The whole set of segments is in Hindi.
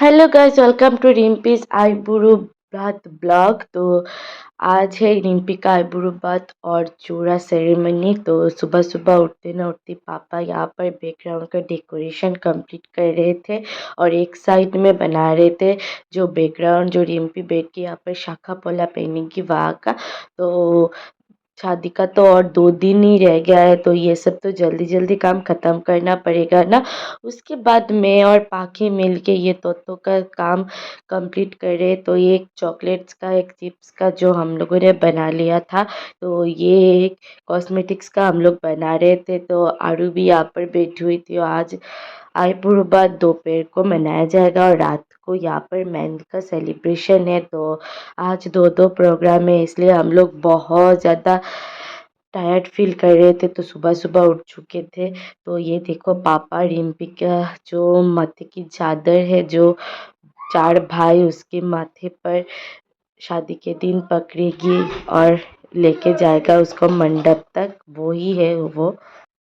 हेलो गाइस, वेलकम टू रिम्पीज आईबुढ़ो बात ब्लॉग। तो आज है रिम्पी का आईबुढ़ो बात और चूड़ा सेरेमनी। तो सुबह सुबह उठते ना उठते पापा यहाँ पर बैकग्राउंड का डेकोरेशन कंप्लीट कर रहे थे और एक साइड में बना रहे थे जो बैकग्राउंड जो रिम्पी बैठ के यहाँ पर शाखा पोला पहनेगी वहाँ का। तो शादी का तो और 2 दिन ही रह गया है, तो ये सब तो जल्दी जल्दी काम ख़त्म करना पड़ेगा ना। उसके बाद मैं और पाखी मिल के ये तोतों का काम कंप्लीट करे। तो ये एक चॉकलेट्स का एक चिप्स का जो हम लोगों ने बना लिया था। तो ये एक कॉस्मेटिक्स का हम लोग बना रहे थे। तो आरू भी यहाँ पर बैठी हुई थी। आज आईबुढ़ो बाद दोपहर को मनाया जाएगा और रात को यहाँ पर मेहंदी का सेलिब्रेशन है। तो आज दो दो प्रोग्राम है, इसलिए हम लोग बहुत ज़्यादा टायर्ड फील कर रहे थे। तो सुबह सुबह उठ चुके थे। तो ये देखो पापा रिम्पी का जो माथे की चादर है जो 4 भाई उसके माथे पर शादी के दिन पकड़ेगी और लेके जाएगा उसको मंडप तक, वो ही है वो।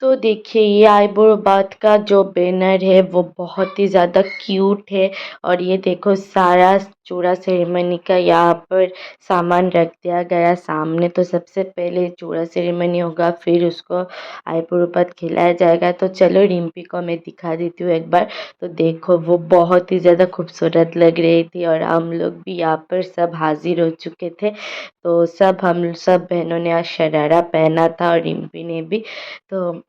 तो देखिए ये आईब्रो बात का जो बैनर है वो बहुत ही ज़्यादा क्यूट है। और ये देखो सारा चूड़ा सेरेमनी का यहाँ पर सामान रख दिया गया सामने। तो सबसे पहले चूड़ा सेरेमनी होगा, फिर उसको आईब्रो बात खिलाया जाएगा। तो चलो रिम्पी को मैं दिखा देती हूँ एक बार। तो देखो वो बहुत ही ज़्यादा खूबसूरत लग रही थी और हम लोग भी यहाँ पर सब हाजिर हो चुके थे। तो हम सब बहनों ने आज शरारा पहना था और रिम्पी ने भी। तो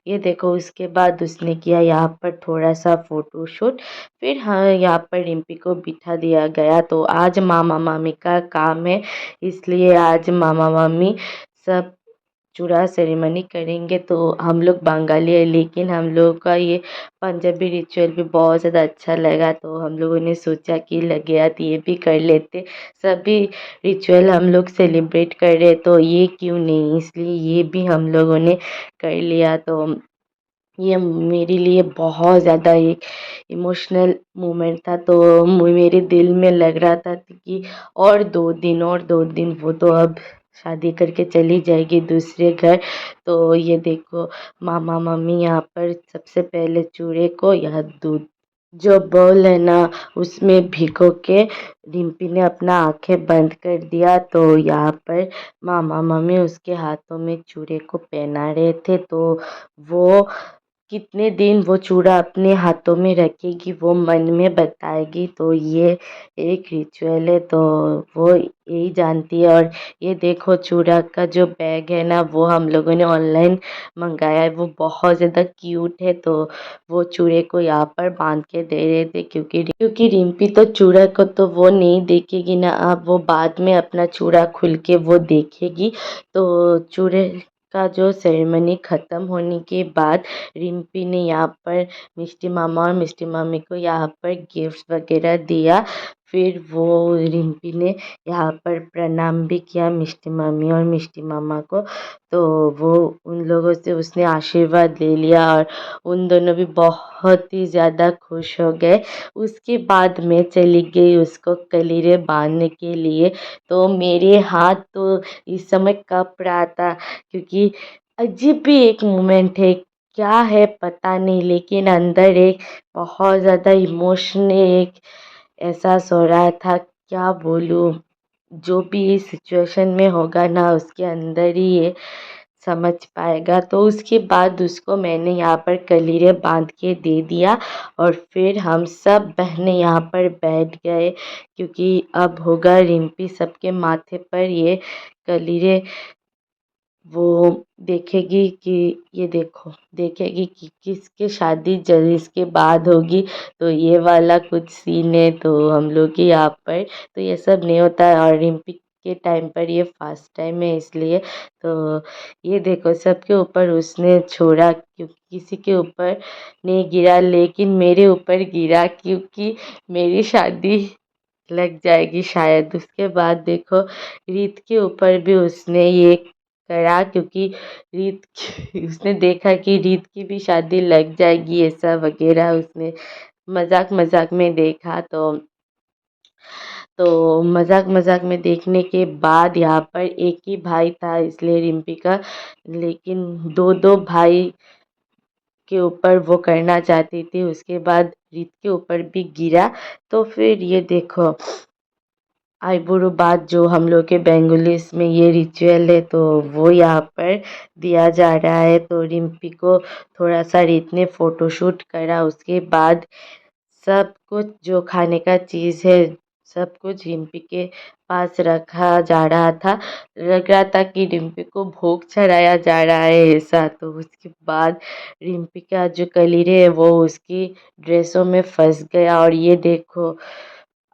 ये देखो उसके बाद उसने किया यहाँ पर थोड़ा सा फोटोशूट। फिर हाँ यहाँ पर रिम्पी को बिठा दिया गया। तो आज मामा मामी का काम है, इसलिए आज मामा मामी सब चूड़ा सेरेमनी करेंगे। तो हम लोग बंगाली है लेकिन हम लोगों का ये पंजाबी रिचुअल भी बहुत ज़्यादा अच्छा लगा। तो हम लोगों ने सोचा कि लगे हाथ ये भी कर लेते, सभी रिचुअल हम लोग सेलिब्रेट कर रहे तो ये क्यों नहीं, इसलिए ये भी हम लोगों ने कर लिया। तो ये मेरे लिए बहुत ज़्यादा एक इमोशनल मोमेंट था। तो मेरे दिल में लग रहा था कि और 2 दिन वो तो अब शादी करके चली जाएगी दूसरे घर। तो ये देखो मामा मम्मी यहाँ पर सबसे पहले चूड़े को या दूध जो बाउल है ना उसमें भिगो के रिम्पी ने अपना आंखें बंद कर दिया। तो यहाँ पर मामा मम्मी उसके हाथों में चूड़े को पहना रहे थे। तो वो कितने दिन वो चूड़ा अपने हाथों में रखेगी वो मन में बताएगी। तो ये एक रिचुअल है, तो वो यही जानती है। और ये देखो चूड़ा का जो बैग है ना वो हम लोगों ने ऑनलाइन मंगाया है, वो बहुत ज़्यादा क्यूट है। तो वो चूड़े को यहाँ पर बांध के दे रहे थे क्योंकि रिम्पी तो चूड़ा को तो वो नहीं देखेगी ना, अब वो बाद में अपना चूड़ा खुल के वो देखेगी। तो चूड़े का जो सेरेमनी ख़त्म होने के बाद रिम्पी ने यहाँ पर मिष्टी मामा और मिष्टी मामी को यहाँ पर गिफ्ट्स वगैरह दिया। फिर वो रिम्पी ने यहाँ पर प्रणाम भी किया मिष्टी मामी और मिष्टी मामा को। तो वो उन लोगों से उसने आशीर्वाद ले लिया और उन दोनों भी बहुत ही ज़्यादा खुश हो गए। उसके बाद मैं चली गई उसको कलीरे बांधने के लिए। तो मेरे हाथ तो इस समय काँप रहा था क्योंकि अजीब भी एक मोमेंट है, क्या है पता नहीं, लेकिन अंदर एक बहुत ज़्यादा इमोशन एक एहसास हो रहा था। क्या बोलूँ, जो भी इस सिचुएशन में होगा ना उसके अंदर ही ये समझ पाएगा। तो उसके बाद उसको मैंने यहाँ पर कलीरे बांध के दे दिया और फिर हम सब बहनें यहाँ पर बैठ गए क्योंकि अब होगा रिम्पी सबके माथे पर ये कलीरे। वो देखेगी कि ये देखो देखेगी कि किसकी शादी जल्द इसके बाद होगी। तो ये वाला कुछ सीन है। तो हम लोग के यहाँ पर तो ये सब नहीं होता है और रिम्पी के टाइम पर ये फर्स्ट टाइम है इसलिए। तो ये देखो सबके ऊपर उसने छोड़ा क्योंकि किसी के ऊपर नहीं गिरा लेकिन मेरे ऊपर गिरा क्योंकि मेरी शादी लग जाएगी शायद। उसके बाद देखो रीत के ऊपर भी उसने ये करा क्योंकि रीत उसने देखा कि रीत की भी शादी लग जाएगी ऐसा वगैरह उसने मजाक मजाक में देखा। तो मजाक मजाक में देखने के बाद यहाँ पर एक ही भाई था इसलिए रिम्पी का, लेकिन दो दो भाई के ऊपर वो करना चाहती थी, उसके बाद रित के ऊपर भी गिरा। तो फिर ये देखो आईबुढ़ो बात जो हम लोग के बेंगोलीज में ये रिचुअल है तो वो यहाँ पर दिया जा रहा है। तो रिम्पी को थोड़ा सा रित ने फ़ोटोशूट करा, उसके बाद सब कुछ जो खाने का चीज़ है सब कुछ रिम्पी के पास रखा जा रहा था। लग रहा था कि रिम्पी को भोग चढ़ाया जा रहा है ऐसा। तो उसके बाद रिम्पी का जो कलीरे है वो उसकी ड्रेसों में फंस गया। और ये देखो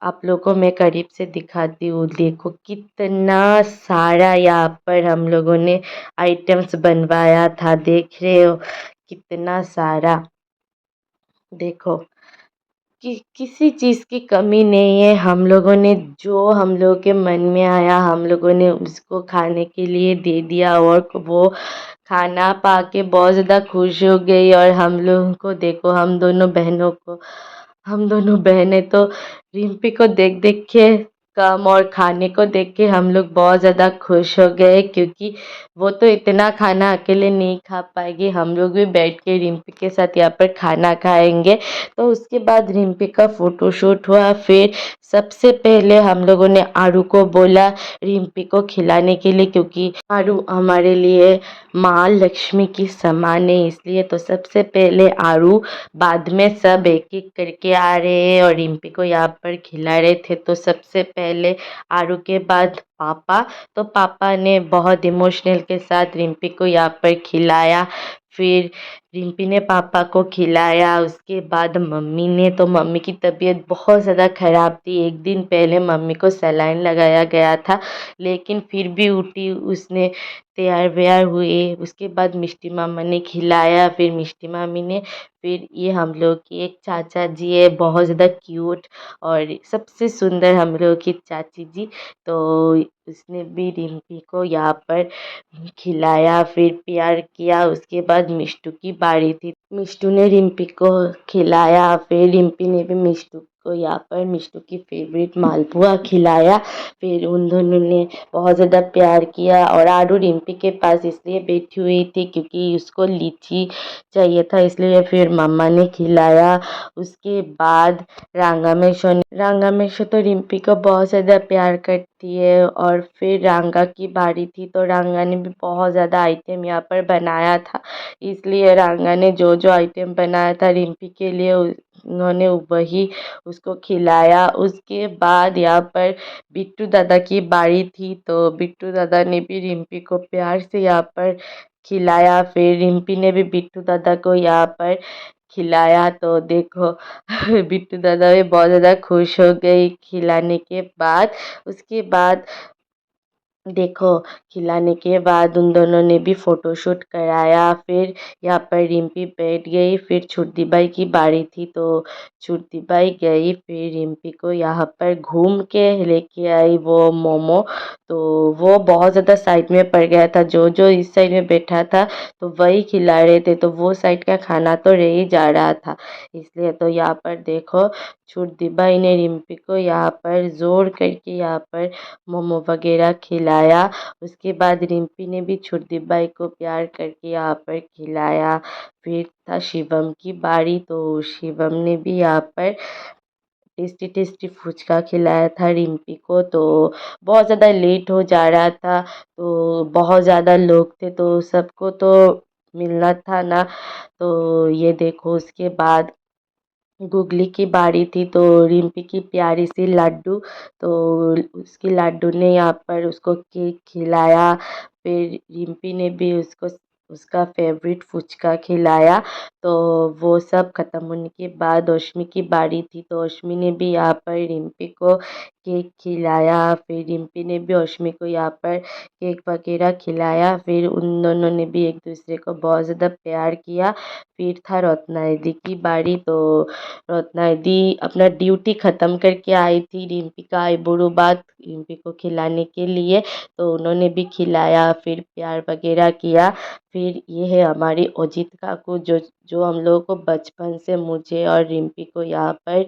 आप लोगों को मैं करीब से दिखाती हूँ, देखो कितना सारा यहाँ पर हम लोगों ने आइटम्स बनवाया था, देख रहे हो कितना सारा। देखो कि किसी चीज़ की कमी नहीं है। हम लोगों ने जो हम लोगों के मन में आया हम लोगों ने उसको खाने के लिए दे दिया, और वो खाना पा के बहुत ज़्यादा खुश हो गई। और हम लोगों को देखो, हम दोनों बहनें तो रिम्पी को देख देख के कम और खाने को देख के हम लोग बहुत ज़्यादा खुश हो गए, क्योंकि वो तो इतना खाना अकेले नहीं खा पाएगी, हम लोग भी बैठ के रिम्पी के साथ यहाँ पर खाना खाएंगे। तो उसके बाद रिम्पी का फ़ोटोशूट हुआ। फिर सबसे पहले हम लोगों ने आरू को बोला रिम्पी को खिलाने के लिए, क्योंकि आरू हमारे लिए माँ लक्ष्मी की समान है, इसलिए तो सबसे पहले आरू, बाद में सब एक एक करके आ रहे हैं और रिम्पी को यहाँ पर खिला रहे थे। तो सबसे पहले आरू के बाद पापा, तो पापा ने बहुत इमोशनल के साथ रिम्पी को यहाँ पर खिलाया। फिर रिम्पी ने पापा को खिलाया। उसके बाद मम्मी ने, तो मम्मी की तबीयत बहुत ज़्यादा ख़राब थी, एक दिन पहले मम्मी को सलाइन लगाया गया था, लेकिन फिर भी उठी, उसने तैयार व्यार हुए। उसके बाद मिष्टी मामा ने खिलाया। फिर मिष्टी मामी ने, फिर ये हम लोग की एक चाचा जी है बहुत ज़्यादा क्यूट और सबसे सुंदर हम लोग की चाची जी, तो उसने भी रिम्पी को यहाँ पर खिलाया, फिर प्यार किया। उसके बाद मिष्टू की बारी थी, मिष्टू ने रिम्पी को खिलाया। फिर रिम्पी ने भी मिष्टू को यहाँ पर मिष्टू की फेवरेट मालपुआ खिलाया। फिर उन दोनों ने बहुत ज़्यादा प्यार किया। और आरू रिम्पी के पास इसलिए बैठी हुई थी क्योंकि उसको लीची चाहिए था, इसलिए फिर मम्मा ने खिलाया। उसके बाद रांगा मेशो तो रिम्पी को बहुत ज़्यादा प्यार करती है। और फिर रांगा की बारी थी, तो रांगा ने भी बहुत ज़्यादा आइटम यहाँ पर बनाया था, इसलिए रांगा ने जो जो आइटम बनाया था रिम्पी के लिए उन्होंने वही उसको खिलाया। उसके बाद यहाँ पर बिट्टू दादा की बारी थी, तो बिट्टू दादा ने भी रिम्पी को प्यार से यहाँ पर खिलाया। फिर रिम्पी ने भी बिट्टू दादा को यहाँ पर खिलाया। तो देखो बिट्टू दादा भी बहुत ज़्यादा खुश हो गई खिलाने के बाद। उसके बाद देखो खिलाने के बाद उन दोनों ने भी फ़ोटोशूट कराया। फिर यहाँ पर रिम्पी बैठ गई। फिर छुट्टी बाई की बारी थी, तो छुट्टी बाई गई, फिर रिम्पी को यहाँ पर घूम के लेके आई वो मोमो। तो वो बहुत ज़्यादा साइड में पड़ गया था, जो जो इस साइड में बैठा था तो वही खिला रहे थे, तो वो साइड का खाना तो रह ही जा रहा था, इसलिए तो यहाँ पर देखो छुट्टी बाई ने रिम्पी को यहाँ पर ज़ोर करके यहाँ पर मोमो वगैरह खिलाया। उसके बाद रिम्पी ने भी छुट्टी बाई को प्यार करके यहाँ पर खिलाया। फिर था शिवम की बारी, तो शिवम ने भी यहाँ पर टेस्टी टेस्टी फुचका खिलाया था रिम्पी को। तो बहुत ज़्यादा लेट हो जा रहा था, तो बहुत ज़्यादा लोग थे, तो सबको तो मिलना था ना। तो ये देखो उसके बाद गुगली की बारी थी, तो रिम्पी की प्यारी सी लाड्डू, तो उसकी लाड्डू ने यहाँ पर उसको केक खिलाया। फिर रिम्पी ने भी उसको उसका फेवरेट फुचका खिलाया। तो वो सब ख़त्म होने के बाद औशमी की बारी थी, तो औशमी ने भी यहाँ पर रिम्पी को केक खिलाया। फिर रिम्पी ने भी औशमी को यहाँ पर केक वगैरह खिलाया। फिर उन दोनों ने भी एक दूसरे को बहुत ज़्यादा प्यार किया। फिर था रत्नादि की बारी, तो रत्नादि अपना ड्यूटी ख़त्म करके आई थी रिम्पी का आईबुढ़ो बात रिम्पी को खिलाने के लिए, तो उन्होंने भी खिलाया, फिर प्यार वगैरह किया। फिर ये है हमारी अजीत काकू, जो जो हम लोगों को बचपन से मुझे और रिम्पी को यहाँ पर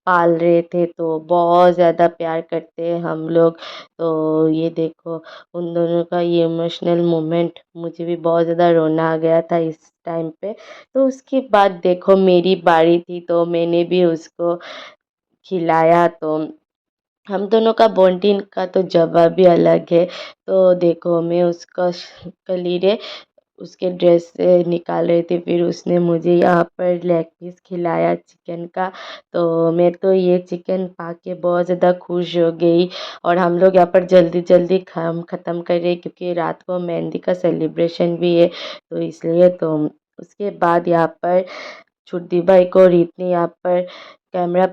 पाल रहे थे, तो बहुत ज़्यादा प्यार करते हैं हम लोग। तो ये देखो उन दोनों का ये इमोशनल मोमेंट, मुझे भी बहुत ज़्यादा रोना आ गया था इस टाइम पे। तो उसके बाद देखो मेरी बारी थी, तो मैंने भी उसको खिलाया। तो हम दोनों का बॉन्डिंग का तो जवाब ही अलग है। तो देखो मैं उसका कलीरे उसके ड्रेस से निकाल रही थी, फिर उसने मुझे यहाँ पर लेग पीस खिलाया चिकन का। तो मैं तो ये चिकन पा के बहुत ज़्यादा खुश हो गई। और हम लोग यहाँ पर जल्दी जल्दी काम ख़त्म कर रहे क्योंकि रात को मेहंदी का सेलिब्रेशन भी है, तो इसलिए। तो उसके बाद यहाँ पर छुट्टी भाई को रीत ने यहाँ पर कैमरा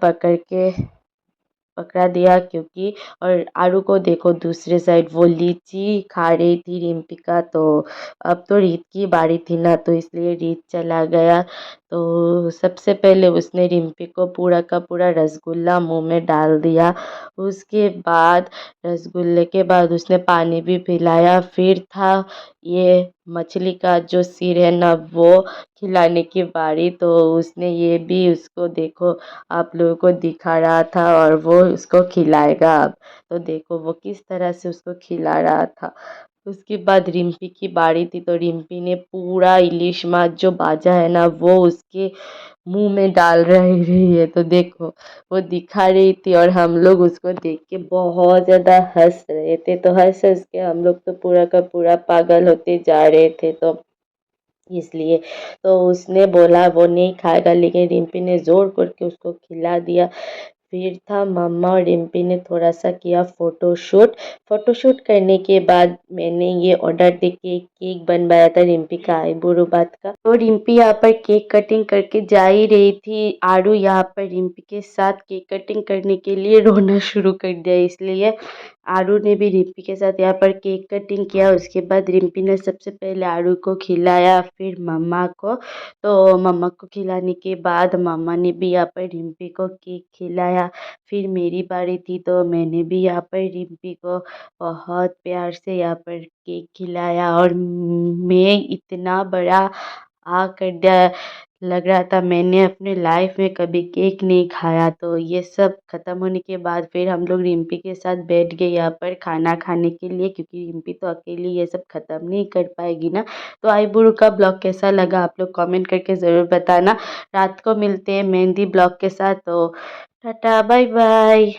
पकड़ा दिया, क्योंकि और आरू को देखो दूसरे साइड वो लीची खा रही थी रिम्पी का। तो अब तो रीत की बारी थी ना, तो इसलिए रीत चला गया। तो सबसे पहले उसने रिम्पी को पूरा का पूरा रसगुल्ला मुंह में डाल दिया। उसके बाद रसगुल्ले के बाद उसने पानी भी पिलाया। फिर था ये मछली का जो सिर है ना, वो खिलाने की बारी। तो उसने ये भी उसको देखो आप लोगों को दिखा रहा था और वो उसको खिलाएगा अब। तो देखो वो किस तरह से उसको खिला रहा था। उसके बाद रिम्पी की बारी थी, तो रिम्पी ने पूरा इलिश मात जो बाजा है ना, वो उसके मुंह में डाल रही है। तो देखो वो दिखा रही थी और हम लोग उसको देख के बहुत ज़्यादा हंस रहे थे। तो हंस हंस के हम लोग तो पूरा का पूरा पागल होते जा रहे थे। तो इसलिए तो उसने बोला वो नहीं खाएगा, लेकिन रिम्पी ने ज़ोर करके उसको खिला दिया। फिर था मम्मा और रिम्पी ने थोड़ा सा किया फ़ोटोशूट। फ़ोटोशूट करने के बाद मैंने ये ऑर्डर दे के केक बनवाया था रिम्पी का आईब्रो बात का। तो रिम्पी यहाँ पर केक कटिंग करके जा ही रही थी, आरू यहाँ पर रिम्पी के साथ केक कटिंग करने के लिए रोना शुरू कर दिया। इसलिए आरू ने भी रिम्पी के साथ यहाँ पर केक कटिंग किया। उसके बाद रिम्पी ने सबसे पहले आरू को खिलाया, फिर मम्मा को। तो मम्मा को खिलाने के बाद मम्मा ने भी यहाँ पर रिम्पी को केक खिलाया। फिर मेरी बारी थी, तो मैंने भी यहाँ पर रिम्पी को बहुत प्यार से यहाँ पर केक खिलाया। और मैं इतना बड़ा कर लग रहा था, मैंने अपने लाइफ में कभी केक नहीं खाया। तो ये सब ख़त्म होने के बाद फिर हम लोग रिम्पी के साथ बैठ गए यहाँ पर खाना खाने के लिए, क्योंकि रिम्पी तो अकेली ये सब ख़त्म नहीं कर पाएगी ना। तो आईब्रो का ब्लॉग कैसा लगा आप लोग कमेंट करके ज़रूर बताना। रात को मिलते हैं मेहंदी ब्लॉग के साथ। तो टाटा बाय बाय।